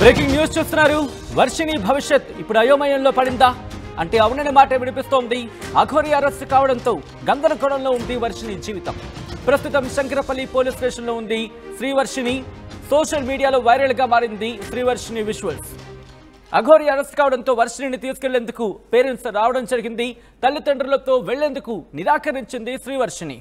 Breaking news చూస్తున్నారు. వర్షిణి భవిష్యత్ ఇప్పుడు అయోమయంలో పడిందా అంటే అవుననే మాట వినిపిస్తోంది. అఘోరి అరెస్ట్ కావడంతో గందరగోళంలో ఉంది వర్షిణి జీవితం. ప్రస్తుతం శంకరపల్లి పోలీస్ స్టేషన్లో ఉంది శ్రీవర్షిణి. సోషల్ మీడియాలో వైరల్ గా మారింది శ్రీవర్షిణి విజువల్స్. అఘోరి అరెస్ట్ కావడంతో వర్షిణిని తీసుకెళ్లేందుకు పేరెంట్స్ రావడం జరిగింది. తల్లిదండ్రులతో వెళ్లేందుకు నిరాకరించింది శ్రీవర్షిణి.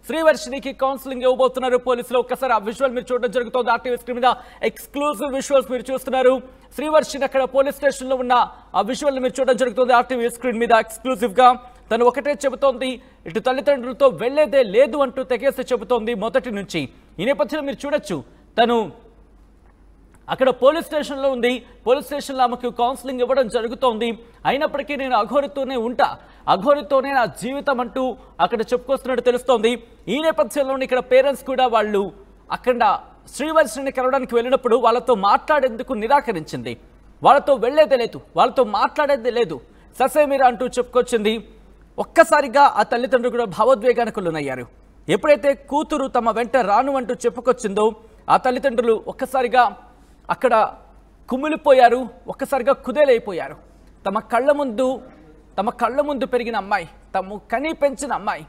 శ్రీవర్షినికి కౌన్సిలింగ్ ఇవ్వబోతున్నారు పోలీసులు. ఒక్కసారి ఆ విజువల్ మీరు చూడడం జరుగుతుంది. ఆర్టీవీ స్క్రీన్ మీద ఎక్స్క్లూజివ్ విజువల్స్ మీరు చూస్తున్నారు. శ్రీవర్షిని అక్కడ పోలీస్ స్టేషన్ లో ఉన్న ఆ విజువల్ మీరు చూడడం జరుగుతుంది. ఆర్టీవీ స్క్రీన్ మీద ఎక్స్క్లూజివ్ గా తను ఒకటే చెబుతోంది, ఇటు తల్లిదండ్రులతో వెళ్లేదే లేదు అంటూ తెగేసి చెబుతోంది మొదటి నుంచి. ఈ నేపథ్యంలో మీరు చూడొచ్చు, తను అక్కడ పోలీస్ స్టేషన్లో ఉంది. పోలీస్ స్టేషన్లో ఆమెకు కౌన్సిలింగ్ ఇవ్వడం జరుగుతోంది. అయినప్పటికీ నేను అఘోరితోనే ఉంటా, అఘోరితోనే నా జీవితం అంటూ అక్కడ చెప్పుకొస్తున్నట్టు తెలుస్తోంది. ఈ నేపథ్యంలోనే ఇక్కడ పేరెంట్స్ కూడా వాళ్ళు అక్కడ శ్రీవర్షిని కలవడానికి వెళ్ళినప్పుడు వాళ్ళతో మాట్లాడేందుకు నిరాకరించింది. వాళ్ళతో వెళ్లేదే లేదు, వాళ్ళతో మాట్లాడేది లేదు, ససేమిరా అంటూ చెప్పుకొచ్చింది. ఒక్కసారిగా ఆ తల్లిదండ్రులు కూడా భావోద్వేగానికి లోనయ్యారు. ఎప్పుడైతే కూతురు తమ వెంట రాను అంటూ చెప్పుకొచ్చిందో ఆ తల్లిదండ్రులు ఒక్కసారిగా అక్కడ కుమిలిపోయారు, ఒక్కసారిగా కుదేలైపోయారు. తమ కళ్ళ ముందు పెరిగిన అమ్మాయి, తమ కని పెంచిన అమ్మాయి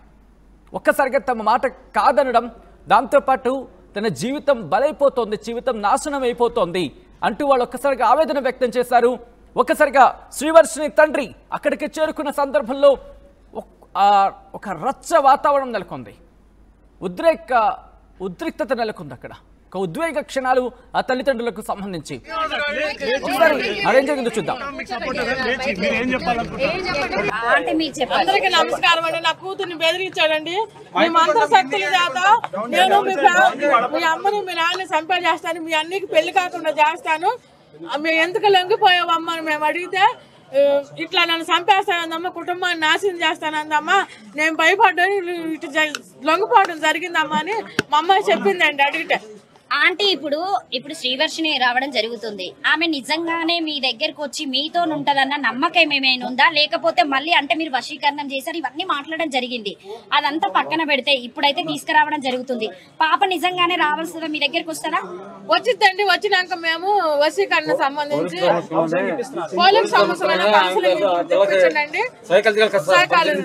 ఒక్కసారిగా తమ మాట కాదనడం, దాంతోపాటు తన జీవితం బలైపోతోంది, జీవితం నాశనం అయిపోతోంది అంటూ వాళ్ళు ఒక్కసారిగా ఆవేదన వ్యక్తం చేశారు. ఒక్కసారిగా శ్రీవర్షిని తండ్రి అక్కడికి చేరుకున్న సందర్భంలో ఒక రచ్చ వాతావరణం నెలకొంది, ఉద్రిక్తత నెలకొంది. అక్కడ ఒక ఉద్వేగ క్షణాలు ఆ తల్లిదండ్రులకు సంబంధించి. మరేం జరిగిందో చూద్దాం. అందరికీ నమస్కారం అండి. నా కూతుర్ని బెదిరించాడండి. మేమంతా శక్తుల చేత నేను మీ అమ్మని మీ నాన్నని చంపే చేస్తాను, మీ అన్నికి పెళ్లి కాకుండా చేస్తాను, మేము ఎందుకు లొంగిపోయావమ్మా అని మేము అడిగితే, ఇట్లా నన్ను చంపేస్తానందమ్మా, కుటుంబాన్ని నాశనం చేస్తానందమ్మా, నేను భయపడ్డాను, ఇటు లొంగిపోవడం జరిగిందమ్మా అని మా అమ్మాయి చెప్పిందండి అడిగితే. ఆంటీ ఇప్పుడు శ్రీవర్షిని రావడం జరుగుతుంది. ఆమె నిజంగానే మీ దగ్గరకు వచ్చి మీతో ఉంటదన్న నమ్మకం ఏమైనా ఉందా, లేకపోతే మళ్ళీ అంటే మీరు వశీకరణం చేశారు ఇవన్నీ మాట్లాడడం జరిగింది, అదంతా పక్కన పెడితే ఇప్పుడైతే తీసుకురావడం జరుగుతుంది, పాప నిజంగానే రావాల్సిందా మీ దగ్గరకు వస్తారా? వచ్చిందండి. వచ్చినాక మేము వశీకరణ సంబంధించి పోలీస్ సమస్యలను కౌన్సిలింగ్ సైకాలజీ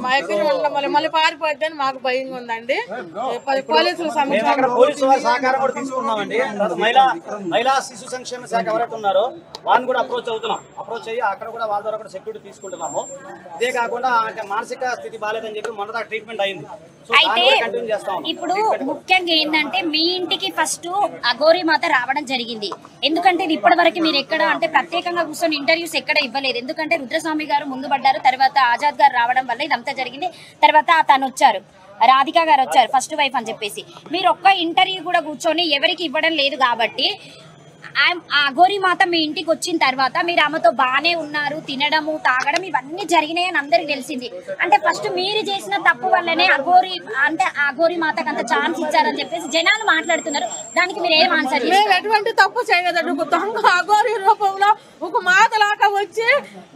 మా దగ్గర మళ్ళీ పారిపోద్దని మాకు భయంగా ఉందండి. పోలీసుల సమస్య తీసుకున్నామండి. మహిళా శిశు సంక్షేమ శాఖ ఎవరైతే ఉన్నారో వాళ్ళని కూడా అప్రోచ్ అయ్యి అక్కడ కూడా వాళ్ళ ద్వారా కూడా సెక్యూరిటీ తీసుకుంటున్నాము. ఇదే కాకుండా మానసిక స్థితి బాగాలేదని చెప్పి మొన్న ట్రీట్మెంట్ అయింది. అయితే ఇప్పుడు ముఖ్యంగా ఏంటంటే మీ ఇంటికి ఫస్ట్ అఘోరి మాత రావడం జరిగింది. ఎందుకంటే ఇది ఇప్పటి వరకు మీరు ఎక్కడ అంటే ప్రత్యేకంగా కూర్చొని ఇంటర్వ్యూస్ ఎక్కడ ఇవ్వలేదు. ఎందుకంటే రుద్రస్వామి గారు ముందు పడ్డారు, తర్వాత ఆజాద్ గారు రావడం వల్ల ఇదంతా జరిగింది. తర్వాత తను వచ్చారు, రాధిక గారు వచ్చారు ఫస్ట్ వైఫ్ అని చెప్పేసి. మీరు ఒక్క ఇంటర్వ్యూ కూడా కూర్చొని ఎవరికి ఇవ్వడం లేదు కాబట్టి అఘోరి మాత మీ ఇంటికి వచ్చిన తర్వాత మీరు ఆమెతో బాగానే ఉన్నారు, తినడము తాగడం ఇవన్నీ జరిగినాయని అందరికి తెలిసింది. అంటే ఫస్ట్ మీరు చేసిన తప్పు వల్లనే అఘోరి మాతకు అంత ఛాన్స్ ఇచ్చారని చెప్పేసి జనాలు మాట్లాడుతున్నారు. దానికి మీరు ఏం ఆన్సర్? మేము ఎటువంటి తప్పు చేయలేదండి. ఒక దొంగ అఘోరి రూపంలో ఒక మాత లాగా వచ్చి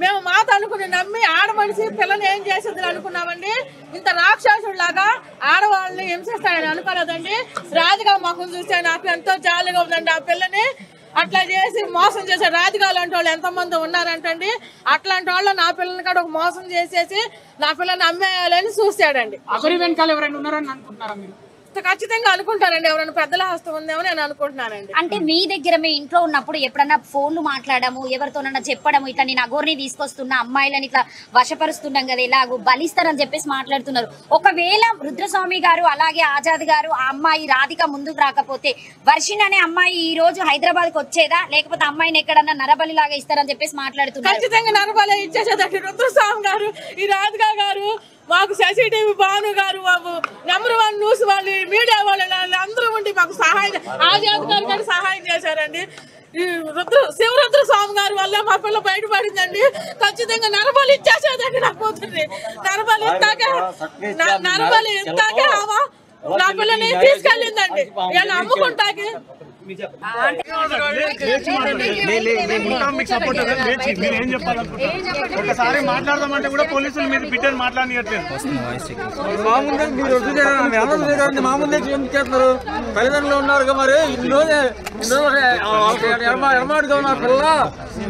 మేము మాత అనుకుని నమ్మి ఆడ మనిషి పిల్లని ఏం చేసేది అనుకున్నామండి. ఇంత రాక్షసుడు లాగా ఆడవాళ్ళని హింసిస్తాడని అనుకోలేదండి. రాజుగా మాకు చూస్తే నాకు ఎంతో జాలిగా ఉందండి. ఆ పిల్లని అట్లా చేసి మోసం చేసే రాజుగా లాంటి వాళ్ళు ఎంతమంది ఉన్నారంటండి. అట్లాంటి వాళ్ళు నా పిల్లల్ని కూడా ఒక మోసం చేసేసి నా పిల్లని అమ్మేయాలని చూస్తాడండి. అఘోరి వెనకాల ఎవరైనా ఉన్నారని అనుకుంటున్నారా మీరు? ఖచ్చితంగా అనుకుంటానండి, ఎవరైనా పెద్దల హస్తం ఉందేమో నేను అనుకుంటున్నానండి. అంటే మీ దగ్గర మీ ఇంట్లో ఉన్నప్పుడు ఎప్పుడన్నా ఫోన్లు మాట్లాడము, ఎవరితోనన్నా చెప్పడము, ఇట్లా నేను అఘోరిని తీసుకొస్తున్నా, అమ్మాయిలని ఇట్లా వశపరుస్తున్నాం కదా, ఇలాగూ బలిస్తారని చెప్పేసి మాట్లాడుతున్నారు. ఒకవేళ రుద్రస్వామి గారు అలాగే ఆజాద్ గారు ఆ అమ్మాయి రాధిక ముందుకు రాకపోతే వర్షిణి అనే అమ్మాయి ఈ రోజు హైదరాబాద్ కి వచ్చేదా, లేకపోతే అమ్మాయిని ఎక్కడన్నా నరబలి లాగా ఇస్తారని చెప్పేసి మాట్లాడుతున్నారు. ఖచ్చితంగా నరబలి ఇచ్చేసేదండి రుద్రస్వామి గారు, ఈ రాధిక గారు, మాకు శశిటీవీ భాను గారు, మాకు నంబర్ 1 న్యూస్ వాళ్ళు, మీడియా వాళ్ళు అందరూ ఉండి మాకు సహాయం, ఆజాద్ గారు కూడా సహాయం చేశారండి. శివరుద్ర స్వామి గారి వల్ల మా పిల్ల బయటపడిందండి. ఖచ్చితంగా నరబలి ఇచ్చేసేదండి నా కూతుర్ని. నరబలి ఇస్తాకే నా పిల్లని తీసుకెళ్ళిందండి. ఇలా అమ్ముకుంటాకి మీరు చెప్పండి. ఒకసారి మాట్లాడదామంటే కూడా పోలీసులు మీరు బిడ్డని మాట్లాడనియట్లేదు. మా ముందే చేస్తారు. తల్లిదండ్రులు ఉన్నారు మరి ఇన్ని రోజు ఎడమాటుగా ఉన్నారు పిల్ల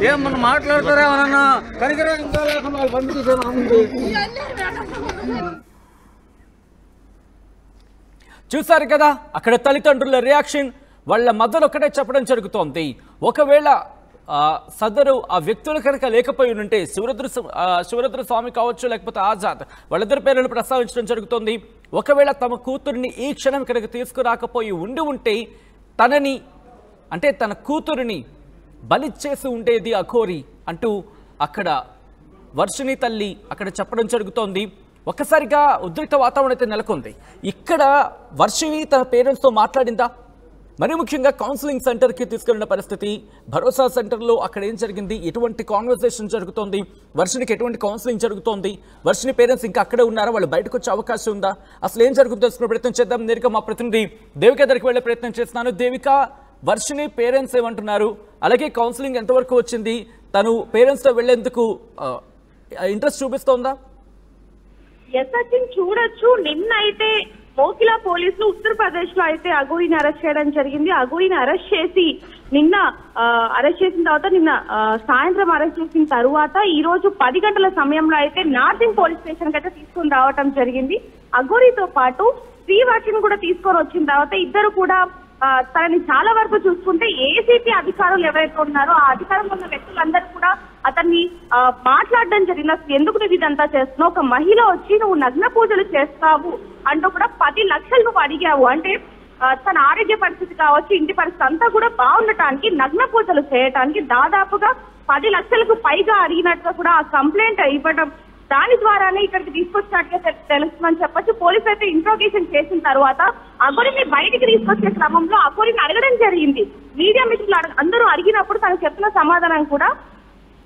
ఏం మనం మాట్లాడతారేమన్నా కనికరం ఇంకా లేకుండా పంపించారు మా ముందు. చూసారు కదా అక్కడ తల్లిదండ్రుల రియాక్షన్. వాళ్ళ మదర్ ఒకటే చెప్పడం జరుగుతోంది, ఒకవేళ సదరు ఆ వ్యక్తులు కనుక లేకపోయి ఉంటే శివరుద్ర స్వామి కావచ్చు లేకపోతే ఆజాద్ వాళ్ళిద్దరి పేర్లను ప్రస్తావించడం జరుగుతోంది. ఒకవేళ తమ కూతురిని ఈ క్షణం కనుక తీసుకురాకపోయి ఉంటే తనని అంటే తన కూతురిని బలిచ్చేసి ఉండేది అఘోరి అంటూ అక్కడ వర్షిణి తల్లి అక్కడ చెప్పడం జరుగుతోంది. ఒక్కసారిగా ఉద్రిక్త వాతావరణం అయితే నెలకొంది. ఇక్కడ వర్షిణి తన పేరెంట్స్తో మాట్లాడిందా? మరి ముఖ్యంగా కౌన్సిలింగ్ సెంటర్కి తీసుకెళ్లిన పరిస్థితి, భరోసా సెంటర్లో అక్కడ ఏం జరిగింది, ఎటువంటి కాన్వర్సేషన్ జరుగుతోంది, వర్షినికి ఎటువంటి కౌన్సిలింగ్ జరుగుతోంది, వర్షిని పేరెంట్స్ ఇంకా అక్కడే ఉన్నారా, వాళ్ళు బయటకు వచ్చే అవకాశం ఉందా, అసలు ఏం జరుగుతుందో తెలుసుకునే ప్రయత్నం చేద్దాం. నేరుగా మా ప్రతినిధి దేవిక దగ్గరికి వెళ్ళే ప్రయత్నం చేస్తున్నాను. దేవిక, వర్షిని పేరెంట్స్ ఏమంటున్నారు, అలాగే కౌన్సిలింగ్ ఎంతవరకు వచ్చింది, తను పేరెంట్స్తో వెళ్లేందుకు ఇంట్రెస్ట్ చూపిస్తోందా? చూడొచ్చు. నిన్న అయితే మోకిలా పోలీసులు ఉత్తరప్రదేశ్ లో అయితే అఘోరిని అరెస్ట్ చేయడం జరిగింది. అఘోరిని అరెస్ట్ చేసి నిన్న అరెస్ట్ చేసిన తర్వాత నిన్న సాయంత్రం అరెస్ట్ చేసిన తరువాత ఈ రోజు 10 గంటల సమయంలో అయితే నార్సింగ్ పోలీస్ స్టేషన్ కి అయితే తీసుకొని రావడం జరిగింది. అఘోరితో పాటు శ్రీవాచిని కూడా తీసుకొని వచ్చిన తర్వాత ఇద్దరు కూడా తనని చాలా వరకు చూసుకుంటే ఏసీపీ అధికారులు ఎవరైతే ఉన్నారో ఆ అధికారంలో ఉన్న వ్యక్తులందరూ కూడా అతన్ని మాట్లాడడం జరిగింది. అసలు ఎందుకు నువ్వు ఇదంతా చేస్తున్నావు, ఒక మహిళ వచ్చి నువ్వు నగ్న పూజలు చేస్తావు అంటూ కూడా 10 లక్షలు నువ్వు అడిగావు, అంటే తన ఆరోగ్య పరిస్థితి కావచ్చు ఇంటి పరిస్థితి అంతా కూడా బాగుండటానికి నగ్న పూజలు చేయటానికి దాదాపుగా 10 లక్షలకు పైగా అడిగినట్టుగా కూడా ఆ కంప్లైంట్ ఇవ్వడం, దాని ద్వారానే ఇక్కడికి తీసుకొచ్చినట్టుగా తెలుస్తుందని చెప్పొచ్చు. పోలీసు అయితే ఇంట్రోగేషన్ చేసిన తర్వాత అఘోరిని బయటికి తీసుకొచ్చే క్రమంలో అఘోరిని అడగడం జరిగింది. మీడియా మిత్రులు అందరూ అడిగినప్పుడు తను చెప్పిన సమాధానం కూడా,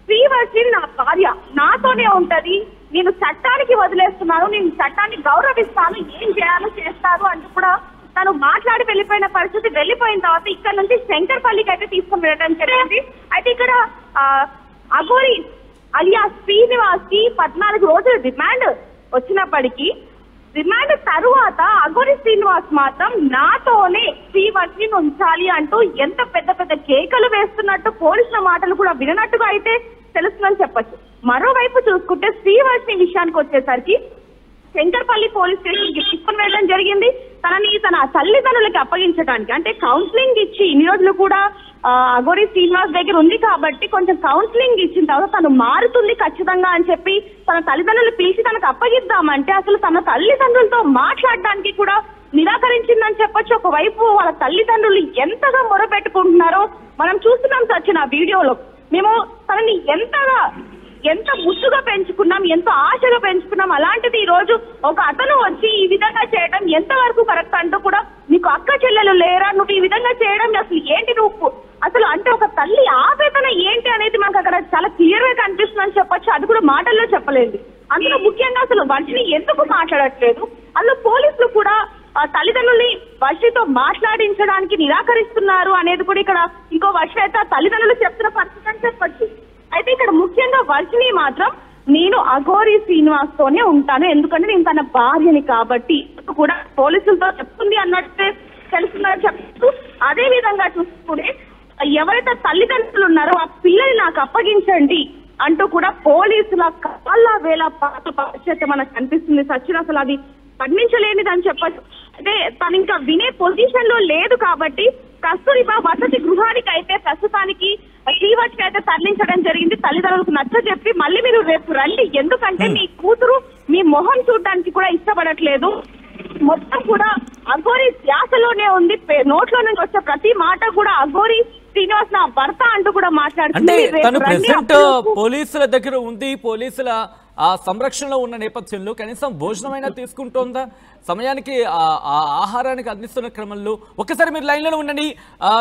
శ్రీవర్షి నా భార్య, నాతోనే ఉంటది, నేను చట్టానికి వదిలేస్తున్నాను, నేను చట్టాన్ని గౌరవిస్తాను, ఏం చేయాలో చేస్తారు అంటూ కూడా తను మాట్లాడి వెళ్ళిపోయిన పరిస్థితి. వెళ్ళిపోయిన తర్వాత ఇక్కడ నుంచి శంకర్పల్లికి అయితే తీసుకుని వెళ్ళడం జరిగింది. అయితే ఇక్కడ అఘోరి అలియా శ్రీనివాస్ కి 14 రోజులు రిమాండ్ వచ్చినప్పటికీ రిమాండ్ తరువాత అఘోరి శ్రీనివాస్ మాత్రం నాతోనే శ్రీవర్షిని ఉంచాలి అంటూ ఎంత పెద్ద పెద్ద కేకలు వేస్తున్నట్టు పోలీసుల మాటలు కూడా వినట్టుగా అయితే తెలుస్తుందని చెప్పచ్చు. మరోవైపు చూసుకుంటే శ్రీవర్షిని విషయానికి వచ్చేసరికి శంకర్పల్లి పోలీస్ స్టేషన్ కి తీసుకుని వెళ్ళడం జరిగింది. తనని తన తల్లిదండ్రులకి అప్పగించడానికి, అంటే కౌన్సిలింగ్ ఇచ్చి ఇన్ని రోజులు కూడా అఘోరి శ్రీనివాస్ దగ్గర ఉంది కాబట్టి కొంచెం కౌన్సిలింగ్ ఇచ్చిన తర్వాత తను మారుతుంది ఖచ్చితంగా అని చెప్పి తన తల్లిదండ్రులు పిలిచి తనకు అప్పగిద్దామంటే అసలు తన తల్లిదండ్రులతో మాట్లాడడానికి కూడా నిరాకరించిందని చెప్పొచ్చు. ఒకవైపు వాళ్ళ తల్లిదండ్రులు ఎంతగా మొరపెట్టుకుంటున్నారో మనం చూస్తున్నాం సచిన వీడియోలో. మేము తనని ఎంత ముద్దుగా పెంచుకున్నాం, ఎంతో ఆశగా పెంచుకున్నాం, అలాంటిది ఈ రోజు ఒక అతను వచ్చి ఈ విధంగా చేయడం ఎంతవరకు కరెక్ట్ అంటూ కూడా, నీకు అక్క చెల్లెలు లేరా, నువ్వు ఈ విధంగా చేయడం అసలు ఏంటి, నువ్వు అసలు అంటే ఒక తల్లి ఆవేదన ఏంటి అనేది మనకు అక్కడ చాలా క్లియర్ గా కనిపిస్తుందని చెప్పొచ్చు. అది కూడా మాటల్లో చెప్పలేదు. అందులో ముఖ్యంగా అసలు వర్షిని ఎందుకు మాట్లాడట్లేదు, అందులో పోలీసులు కూడా తల్లిదండ్రుల్ని వర్షితో మాట్లాడించడానికి నిరాకరిస్తున్నారు అనేది కూడా ఇక్కడ ఇంకో వర్ష అయితే తల్లిదండ్రులు చెప్తున్న పరిస్థితి అని చెప్పొచ్చు. అయితే ఇక్కడ ముఖ్యంగా వర్షిని మాత్రం నేను అఘోరి శ్రీనివాస్ తోనే ఉంటాను, ఎందుకంటే నేను తన భార్యని కాబట్టి కూడా పోలీసులతో చెప్తుంది అన్నట్టే తెలుస్తుందని చెప్తూ, అదే విధంగా చూసుకుంటే ఎవరైతే తల్లిదండ్రులు ఉన్నారో ఆ పిల్లల్ని నాకు అప్పగించండి అంటూ కూడా పోలీసుల కాళ్ళ వేళ పరిస్థితి మనకు కనిపిస్తుంది. సచిన్ అసలు అది ఖండించలేనిదని చెప్పచ్చు. అంటే తను ఇంకా వినే పొజిషన్ లో లేదు కాబట్టి కస్తూరిబా వసతి గృహానికి అయితే ప్రస్తుతానికి శ్రీవర్షికి అయితే తరలించడం జరిగింది. తల్లిదండ్రులకు నచ్చ చెప్పి మళ్ళీ మీరు రేపు రండి, ఎందుకంటే మీ కూతురు మీ మొహం చూడడానికి కూడా ఇష్టపడట్లేదు, మొత్తం కూడా అఘోరి ధ్యాసలోనే ఉంది, నోట్లో నుంచి వచ్చే ప్రతి మాట కూడా అఘోరి శ్రీనివాస్ నా భర్త అంటూ కూడా మాట్లాడుతుంది. తను ప్రెసెంట్ పోలీసుల దగ్గర ఉంది, పోలీసుల ఆ సంరక్షణలో ఉన్న నేపథ్యంలో కనీసం భోజనమైనా తీసుకుంటోందా, సమయానికి ఆహారానికి అందిస్తున్న క్రమంలో? ఒక్కసారి మీరు లైన్లో ఉండండి.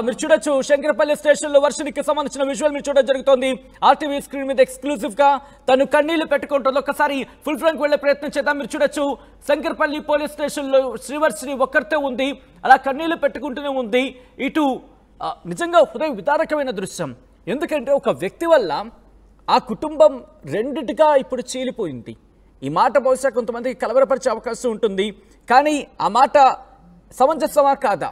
మీరు చూడొచ్చు శంకరపల్లి స్టేషన్లో వర్షనికి సంబంధించిన విజువల్ మీరు చూడడం జరుగుతోంది. ఆర్టీవీ స్క్రీన్ మీద ఎక్స్క్లూజివ్ గా తను కన్నీళ్లు పెట్టుకుంటుంది. ఒక్కసారి ఫుల్ ఫ్రంక్ వెళ్లే ప్రయత్నం చేద్దాం. మీరు చూడొచ్చు శంకరపల్లి పోలీస్ స్టేషన్లో శ్రీవర్షిని ఒక్కరితే ఉంది, అలా కన్నీళ్లు పెట్టుకుంటూనే ఉంది. ఇటు నిజంగా హృదయ విదారకమైన దృశ్యం. ఎందుకంటే ఒక వ్యక్తి వల్ల ఆ కుటుంబం రెండిటిగా ఇప్పుడు చీలిపోయింది. ఈ మాట బహుశా కొంతమందికి కలవరపరిచే అవకాశం ఉంటుంది. కానీ ఆ మాట సమంజసమా కాదా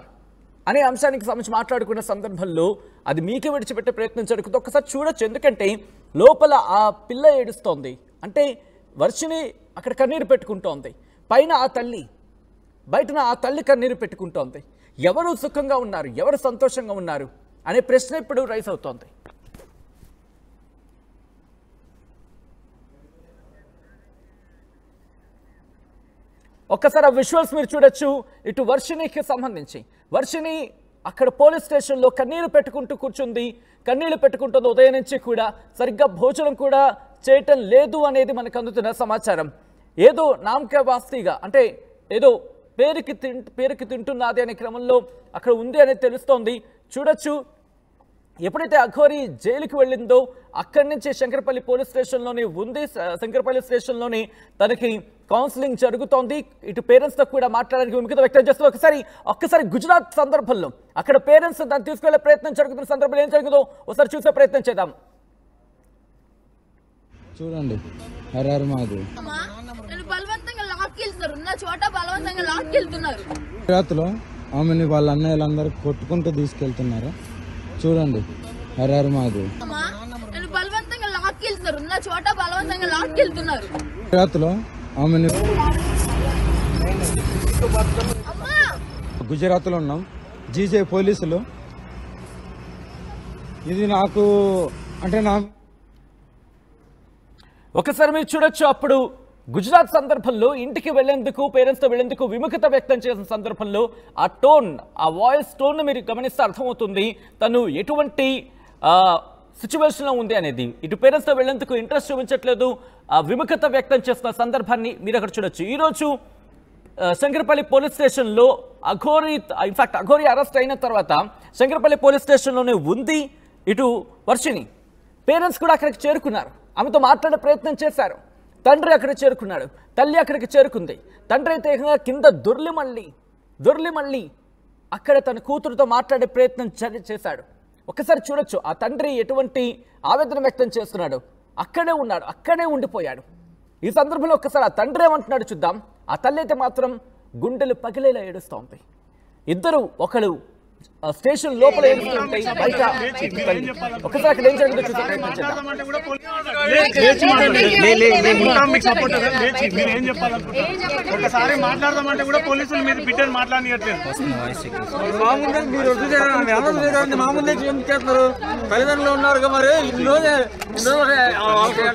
అనే అంశానికి సంబంధించి మాట్లాడుకున్న సందర్భంలో అది మీకే విడిచిపెట్టే ప్రయత్నం జరుగుతుంది. ఒక్కసారి చూడొచ్చు. ఎందుకంటే లోపల ఆ పిల్ల ఏడుస్తోంది, అంటే వర్షిని అక్కడ కన్నీరు పెట్టుకుంటోంది, పైన ఆ తల్లి, బయటన ఆ తల్లి కన్నీరు పెట్టుకుంటోంది. ఎవరు సుఖంగా ఉన్నారు, ఎవరు సంతోషంగా ఉన్నారు అనే ప్రశ్న ఇప్పుడు రైజ్ అవుతోంది. ఒక్కసారి ఆ విజువల్స్ మీరు చూడొచ్చు. ఇటు వర్షినికి సంబంధించి వర్షిని అక్కడ పోలీస్ స్టేషన్లో కన్నీరు పెట్టుకుంటూ కూర్చుంది, కన్నీళ్లు పెట్టుకుంటుంది. ఉదయం నుంచి కూడా సరిగ్గా భోజనం కూడా చేయటం లేదు అనేది మనకు అందుతున్న సమాచారం. ఏదో నామకే వాస్తీగా, అంటే ఏదో పేరుకి తింటున్నది అనే క్రమంలో అక్కడ ఉంది అనేది తెలుస్తోంది. చూడొచ్చు, ఎప్పుడైతే అఘోరి జైలుకి వెళ్ళిందో అక్కడి నుంచి శంకరపల్లి పోలీస్ స్టేషన్లోనే ఉంది. శంకరపల్లి స్టేషన్లోనే తనకి కౌన్సిలింగ్ జరుగుతోంది. ఇటు పేరెంట్స్తో కూడా మాట్లాడడానికి విముఖత వ్యక్తం చేస్తూ ఒక్కసారి గుజరాత్ సందర్భంలో అక్కడ పేరెంట్స్ దాన్ని తీసుకెళ్లే ప్రయత్నం జరుగుతున్న సందర్భంలో ఏం జరిగిందో ఒకసారి చూసే ప్రయత్నం చేద్దాం. చూడండి, హరారు మాది గుజరాత్లో ఆమెని వాళ్ళ అన్నయ్యలందరూ కొట్టుకుంటూ తీసుకెళ్తున్నారు. చూడండి, హరారు మాది గుజరాత్లో ఆమెని గుజరాత్లో ఉన్నాం, జీజే పోలీసులు. ఇది నాకు అంటే నా ఒకసారి మీరు చూడొచ్చు. అప్పుడు గుజరాత్ సందర్భంలో ఇంటికి వెళ్లేందుకు, పేరెంట్స్తో వెళ్లేందుకు విముఖత వ్యక్తం చేసిన సందర్భంలో ఆ టోన్, ఆ వాయిస్ టోన్ మీరు గమనిస్తే అర్థమవుతుంది తను ఎటువంటి సిచ్యువేషన్లో ఉంది అనేది. ఇటు పేరెంట్స్తో వెళ్లేందుకు ఇంట్రెస్ట్ చూపించట్లేదు, ఆ విముఖత వ్యక్తం చేస్తున్న సందర్భాన్ని మీరు అక్కడ చూడొచ్చు. ఈరోజు శంకరపల్లి పోలీస్ స్టేషన్లో అఘోరి అరెస్ట్ అయిన తర్వాత శంకరపల్లి పోలీస్ స్టేషన్లోనే ఉంది ఇటు వర్షిని. పేరెంట్స్ కూడా అక్కడికి చేరుకున్నారు, ఆమెతో మాట్లాడే ప్రయత్నం చేశారు. తండ్రి అక్కడ చేరుకున్నాడు, తల్లి అక్కడికి చేరుకుంది. తండ్రి అయితే కింద దొర్లి మళ్ళీ అక్కడ తన కూతురుతో మాట్లాడే ప్రయత్నం చేశాడు. ఒక్కసారి చూడొచ్చు ఆ తండ్రి ఎటువంటి ఆవేదన వ్యక్తం చేస్తున్నాడు. అక్కడే ఉన్నాడు, అక్కడే ఉండిపోయాడు. ఈ సందర్భంలో ఒక్కసారి ఆ తండ్రి ఏమంటున్నాడు చూద్దాం. ఆ తల్లి అయితే మాత్రం గుండెలు పగిలేలా ఏడుస్తోంది. ఇద్దరు ఒకరు స్టేషన్ లోపల ఏడుస్తుంటాయి, బయట ఒకసారి అక్కడ ఏం జరిగిందో చూసే ప్రయత్నం చేద్దాం. ఒకసారి మాట్లాడదామంటే కూడా పోలీసులు మీరు బిడ్డను మాట్లాడనియట్లేదు. మామూలు చేస్తున్నారు, తల్లిదండ్రులు ఉన్నారు మరి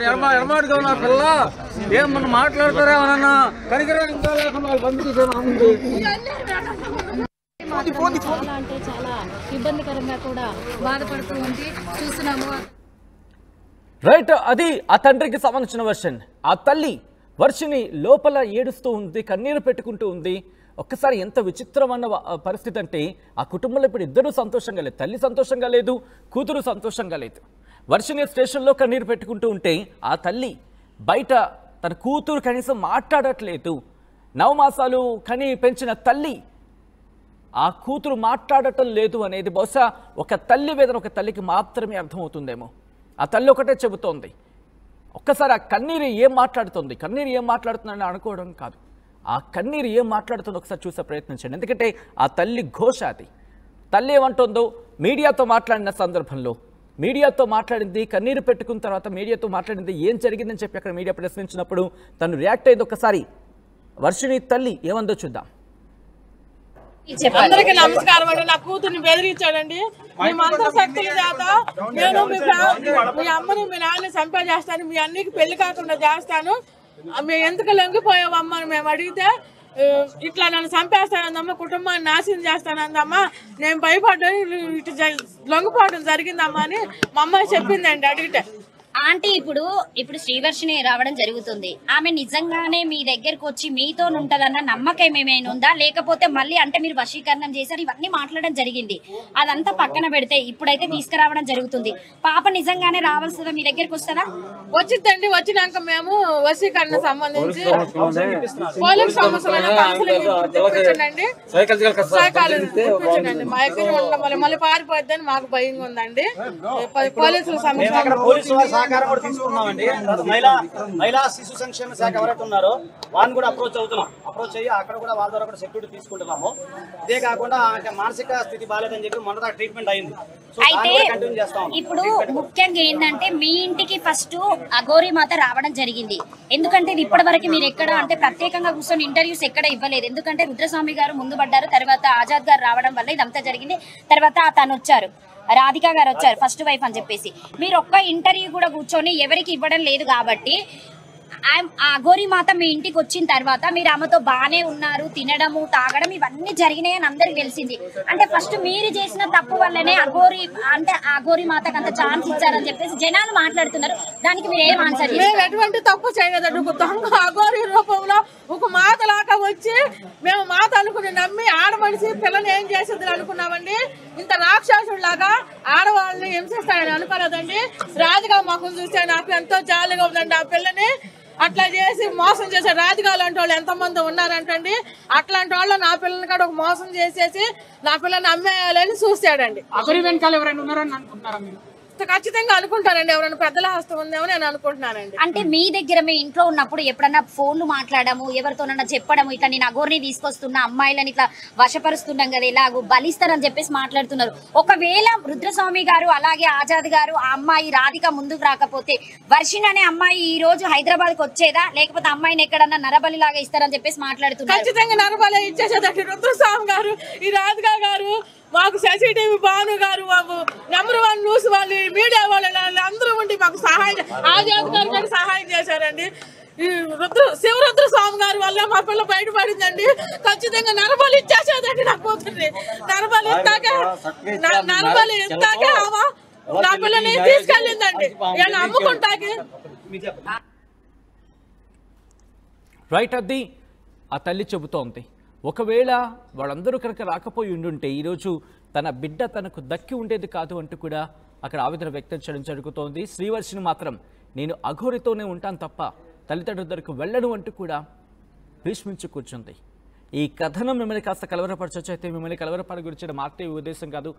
ఎడమాటుగా ఉన్నారు పిల్ల. ఏం మనం మాట్లాడతారా ఏమన్నా కనికరం ఇంకా లేకుండా వాళ్ళు బంధువులు చాలా అంటే చాలా ఇబ్బందికరంగా కూడా బాధపడుతూ ఉంది, చూస్తున్నాము. రైట్, అది ఆ తండ్రికి సంబంధించిన వర్షన్. ఆ తల్లి వర్షిని లోపల ఏడుస్తూ ఉంది, కన్నీరు పెట్టుకుంటూ ఉంది. ఒక్కసారి ఎంత విచిత్రమైన పరిస్థితి అంటే ఆ కుటుంబంలో ఇప్పుడు ఇద్దరు సంతోషంగా లేదు. తల్లి సంతోషంగా లేదు, కూతురు సంతోషంగా లేదు. వర్షిని స్టేషన్లో కన్నీరు పెట్టుకుంటూ ఉంటే ఆ తల్లి బయట తన కూతురు కనీసం మాట్లాడట్లేదు. 9 మాసాలు కని పెంచిన తల్లి ఆ కూతురు మాట్లాడటం లేదు అనేది బహుశా ఒక తల్లి వేదన ఒక తల్లికి మాత్రమే అర్థమవుతుందేమో. ఆ తల్లి ఒకటే చెబుతోంది. ఒక్కసారి ఆ కన్నీరు ఏం మాట్లాడుతుంది, కన్నీరు ఏం మాట్లాడుతుందని అనుకోవడం కాదు, ఆ కన్నీరు ఏం మాట్లాడుతుందో ఒకసారి చూసే ప్రయత్నం చేయండి. ఎందుకంటే ఆ తల్లి ఘోష అది. తల్లి ఏమంటుందో మీడియాతో మాట్లాడిన సందర్భంలో, మీడియాతో మాట్లాడింది, కన్నీరు పెట్టుకున్న తర్వాత మీడియాతో మాట్లాడింది, ఏం జరిగిందని చెప్పి అక్కడ మీడియా ప్రశ్నించినప్పుడు తను రియాక్ట్ అయింది. ఒకసారి వర్షిని తల్లి ఏమందో చూద్దాం. అందరికి నమస్కారం అండి. నా కూతుర్ని బెదిరించాడండి. మీ మంత్ర శక్తుల చేత నేను మీ అమ్మని మీ నాన్నని చంపేస్తాను, మీ అన్నికి పెళ్లి కాకుండా చేస్తాను, మేము ఎందుకు లొంగిపోయావమ్మా అని మేము అడిగితే ఇట్లా నన్ను చంపేస్తానందమ్మా, కుటుంబాన్ని నాశనం చేస్తానందమ్మా, నేను భయపడ్డాను, ఇటు లొంగిపోవడం జరిగిందమ్మా అని మా అమ్మాయి చెప్పిందండి. అడిగితే ఆంటీ ఇప్పుడు శ్రీవర్షిని రావడం జరుగుతుంది. ఆమె నిజంగానే మీ దగ్గరకు వచ్చి మీతో ఉంటదన్న నమ్మకం ఏమైనా ఉందా, లేకపోతే మళ్ళీ అంటే మీరు వశీకరణం చేశారు ఇవన్నీ మాట్లాడడం జరిగింది, అదంతా పక్కన పెడితే ఇప్పుడైతే తీసుకురావడం జరుగుతుంది. పాప నిజంగానే రావాల్సిందా, మీ దగ్గరకు వస్తుందా? వచ్చిందండి. వచ్చినాక మేము వశీకరణ సంబంధించి పోలీస్ సమస్యలను కౌన్సిలింగ్ తెప్పించండి, సైకాలజీ మా దగ్గర మళ్ళీ పారిపోద్దని మాకు భయంగా ఉందండి. పోలీసుల సమస్య సహకారం కూడా తీసుకున్నామండి. మహిళా శిశు సంక్షేమ శాఖ ఎవరైతే ఉన్నారో వాళ్ళని కూడా అప్రోచ్ అవుతున్నాం. అప్రోచ్ అయ్యి అక్కడ కూడా వాళ్ళ ద్వారా కూడా సెక్యూరిటీ తీసుకుంటున్నాము. ఇదే కాకుండా మానసిక స్థితి బాగాలేదని చెప్పి మొన్న ట్రీట్మెంట్ అయింది. అయితే ఇప్పుడు ముఖ్యంగా ఏంటంటే మీ ఇంటికి ఫస్ట్ అఘోరి మాత రావడం జరిగింది. ఎందుకంటే ఇది ఇప్పటి వరకు మీరు ఎక్కడ అంటే ప్రత్యేకంగా కూర్చొని ఇంటర్వ్యూస్ ఎక్కడ ఇవ్వలేదు. ఎందుకంటే రుద్రస్వామి గారు ముందు పడ్డారు, తర్వాత ఆజాద్ గారు రావడం వల్ల ఇదంతా జరిగింది. తర్వాత తను వచ్చారు, రాధిక గారు వచ్చారు ఫస్ట్ వైఫ్ అని చెప్పేసి. మీరు ఒక్క ఇంటర్వ్యూ కూడా కూర్చొని ఎవరికి ఇవ్వడం లేదు కాబట్టి అఘోరి మాత మీ ఇంటికి వచ్చిన తర్వాత మీరు ఆమెతో బాగానే ఉన్నారు, తినడము తాగడం ఇవన్నీ జరిగినాయి అని అందరికి తెలిసింది. అంటే ఫస్ట్ మీరు చేసిన తప్పు వల్లనే అఘోరి మాతకు అంత ఛాన్స్ ఇచ్చారని చెప్పేసి జనాలు మాట్లాడుతున్నారు. దానికి మీరు ఏం ఆన్సర్ చేస్తారు? మేము ఎటువంటి తప్పు చేయలేదండి. ఒక దొంగ అఘోరి రూపంలో ఒక మాతలాగా వచ్చి మేము మాత అనుకుని నమ్మి ఆడమనిషి పిల్లని ఏం చేసేది అనుకున్నామండి. ఇంత రాక్షసుడిలాగా ఆడవాళ్ళని హింసిస్తాయని అనుకోలేదండి. రాజుగా మాకు చూస్తే నాకు ఎంతో జాలిగా ఉందండి. ఆ పిల్లని అట్లా చేసి మోసం చేసే రాజుగా లాంటి వాళ్ళు ఎంతమంది ఉన్నారంటండి. అట్లాంటి వాళ్ళు నా పిల్లల్ని కూడా ఒక మోసం చేసేసి నా పిల్లని అమ్మేయాలని చూస్తాడండి. అఘోరి వెనకాల ఎవరైనా ఉన్నారని అనుకుంటున్నారా మీరు? ఖచ్చితంగా అనుకుంటారండి, ఎవరైనా పెద్దల హస్తం ఉందేమో నేను అనుకుంటున్నానండి. అంటే మీ దగ్గర మీ ఇంట్లో ఉన్నప్పుడు ఎప్పుడన్నా ఫోన్లు మాట్లాడము, ఎవరితోనన్నా చెప్పడము, ఇట్లా నేను అఘోరిని తీసుకొస్తున్నా, అమ్మాయిలని ఇట్లా వశపరుస్తున్నాం కదా, ఇలాగూ బలిస్తారని చెప్పేసి మాట్లాడుతున్నారు. ఒకవేళ రుద్రస్వామి గారు అలాగే ఆజాద్ గారు ఆ అమ్మాయి రాధిక ముందుకు రాకపోతే వర్షిణి అనే అమ్మాయి ఈ రోజు హైదరాబాద్ కి వచ్చేదా, లేకపోతే అమ్మాయిని ఎక్కడన్నా నరబలి లాగా ఇస్తారని చెప్పేసి మాట్లాడుతున్నారు. ఖచ్చితంగా నరబలి ఇచ్చేసేదండి రుద్రస్వామి గారు, ఈ రాధిక గారు, మాకు శశిటీవీ భాను గారు, మాకు #1 న్యూస్ వాళ్ళు, మీడియా వాళ్ళు అందరూ ఉండి మాకు సహాయం, ఆజాద్ గారు కూడా సహాయం చేశారండి. ఈ శివరుద్ర స్వామి గారి వల్ల మా పిల్ల బయటపడిందండి. ఖచ్చితంగా నరబలి ఇచ్చేసేదండి నా కూతుర్ని. నరబలి ఇస్తాకే నా పిల్లని తీసుకెళ్ళిందండి. నేను అమ్ముకుంటాకి రైట్. అది ఆ తల్లి చెబుతోంది. ఒకవేళ వాళ్ళందరూ కనుక రాకపోయి ఉండుంటే ఈరోజు తన బిడ్డ తనకు దక్కి ఉండేది కాదు అంటూ కూడా అక్కడ ఆవేదన వ్యక్తం చేయడం జరుగుతోంది. శ్రీవర్షిని మాత్రం నేను అఘోరితోనే ఉంటాను తప్ప తల్లిదండ్రుల దగ్గరకు వెళ్ళను అంటూ కూడా భీష్మించి కూర్చుంది. ఈ కథనం మిమ్మల్ని కాస్త కలవరపరచొచ్చు. అయితే మిమ్మల్ని కలవరపడ గురించిన మార్తే ఉద్దేశం కాదు,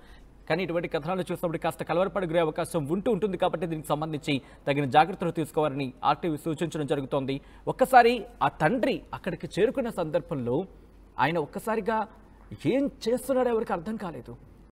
కానీ ఇటువంటి కథనాలు చూసినప్పుడు కాస్త కలవరపడి గురే అవకాశం ఉంటుంది కాబట్టి దీనికి సంబంధించి తగిన జాగ్రత్తలు తీసుకోవాలని ఆర్టీవీ సూచించడం జరుగుతోంది. ఒక్కసారి ఆ తండ్రి అక్కడికి చేరుకున్న సందర్భంలో ఆయన ఒక్కసారిగా ఏం చేస్తున్నాడో ఎవరికి అర్థం కాలేదు.